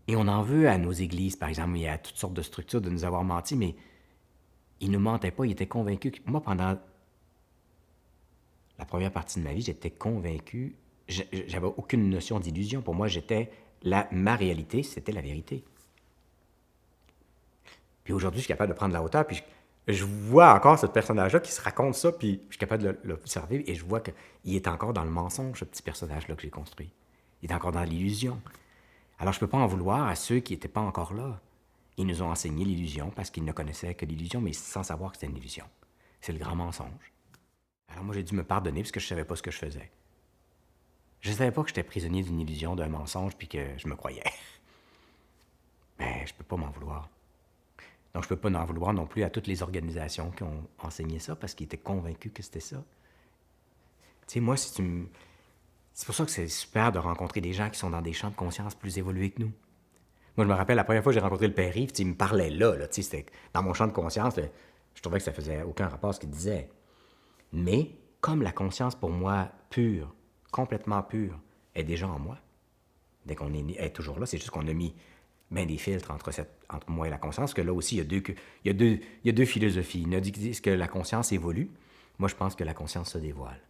Et on en veut à nos églises, par exemple, et à toutes sortes de structures de nous avoir menti, mais ils ne nous mentaient pas, ils étaient convaincus. Moi, pendant la première partie de ma vie, j'étais convaincu, j'avais aucune notion d'illusion. Pour moi, ma réalité, c'était la vérité. Puis aujourd'hui, je suis capable de prendre la hauteur, puis je vois encore ce personnage-là qui se raconte ça, puis je suis capable de l'observer, et je vois qu'il est encore dans le mensonge, ce petit personnage-là que j'ai construit. Il est encore dans l'illusion. Alors, je ne peux pas en vouloir à ceux qui n'étaient pas encore là. Ils nous ont enseigné l'illusion parce qu'ils ne connaissaient que l'illusion, mais sans savoir que c'était une illusion. C'est le grand mensonge. Alors moi, j'ai dû me pardonner parce que je ne savais pas ce que je faisais. Je ne savais pas que j'étais prisonnier d'une illusion, d'un mensonge, puis que je me croyais. Mais je ne peux pas m'en vouloir. Donc, je ne peux pas en vouloir non plus à toutes les organisations qui ont enseigné ça parce qu'ils étaient convaincus que c'était ça. Tu sais, moi, c'est pour ça que c'est super de rencontrer des gens qui sont dans des champs de conscience plus évolués que nous. Moi, je me rappelle, la première fois que j'ai rencontré le père Yves, il me parlait là, c'était dans mon champ de conscience, je trouvais que ça faisait aucun rapport à ce qu'il disait. Mais, comme la conscience, pour moi, pure, complètement pure, est déjà en moi, dès qu'on est toujours là, c'est juste qu'on a mis bien des filtres entre moi et la conscience, que là aussi, il y a deux philosophies. Il y en a qui disent que la conscience évolue. Moi, je pense que la conscience se dévoile.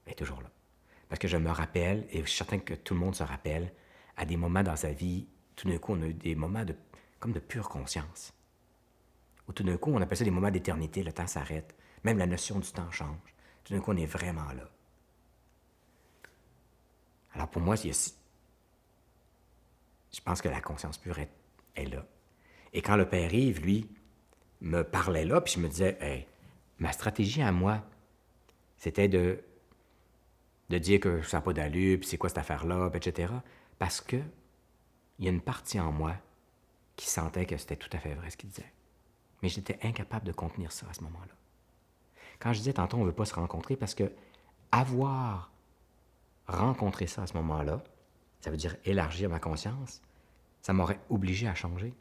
Elle est toujours là. Parce que je me rappelle, et je suis certain que tout le monde se rappelle, à des moments dans sa vie, tout d'un coup, on a eu des moments comme de pure conscience. Ou tout d'un coup, on appelle ça des moments d'éternité, le temps s'arrête. Même la notion du temps change. Tout d'un coup, on est vraiment là. Alors pour moi, je pense que la conscience pure est là. Et quand le père Yves, lui, me parlait là, puis je me disais, hey, ma stratégie à moi, c'était de dire que ça n'a pas d'allure, puis c'est quoi cette affaire-là, etc. Parce que il y a une partie en moi qui sentait que c'était tout à fait vrai ce qu'il disait. Mais j'étais incapable de contenir ça à ce moment-là. Quand je disais tantôt, on ne veut pas se rencontrer parce que avoir rencontré ça à ce moment-là, ça veut dire élargir ma conscience, ça m'aurait obligé à changer.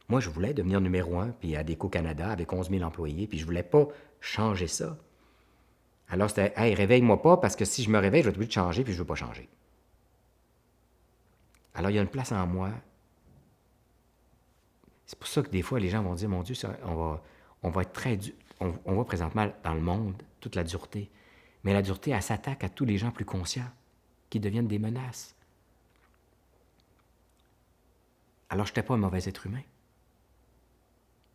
Moi, je voulais devenir numéro 1, puis à Déco-Canada, avec 11 000 employés, puis je voulais pas changer ça. Alors c'était, hey, réveille-moi pas, parce que si je me réveille, je vais être obligé de changer, puis je veux pas changer. Alors il y a une place en moi. C'est pour ça que des fois, les gens vont dire, mon Dieu, on va être très dur. On voit présentement dans le monde toute la dureté. Mais la dureté, elle s'attaque à tous les gens plus conscients, qui deviennent des menaces. Alors, je n'étais pas un mauvais être humain.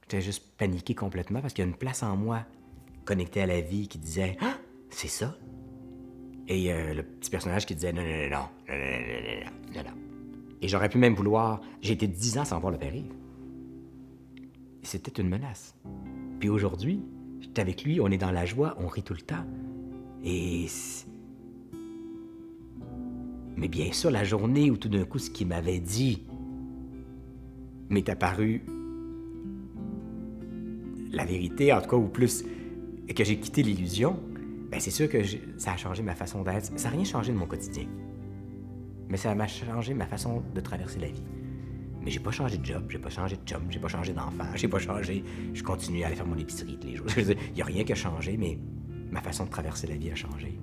J'étais juste paniqué complètement parce qu'il y a une place en moi connectée à la vie qui disait « Ah, c'est ça? » Et le petit personnage qui disait « Non, non, non, non, non, non, non, non, non. » Et j'aurais pu même vouloir... J'ai été 10 ans sans voir le père Yves. Et c'était une menace. Puis aujourd'hui, j'étais avec lui, on est dans la joie, on rit tout le temps. Mais bien sûr, la journée où tout d'un coup, ce qu'il m'avait dit m'est apparu la vérité, en tout cas, ou plus, que j'ai quitté l'illusion, ben c'est sûr que ça a changé ma façon d'être. Ça n'a rien changé de mon quotidien. Mais ça m'a changé ma façon de traverser la vie. Mais j'ai pas changé de job, j'ai pas changé de chum, j'ai pas changé d'enfant, j'ai pas changé... Je continue à aller faire mon épicerie tous les jours. Il n'y a rien qui a changé, mais ma façon de traverser la vie a changé.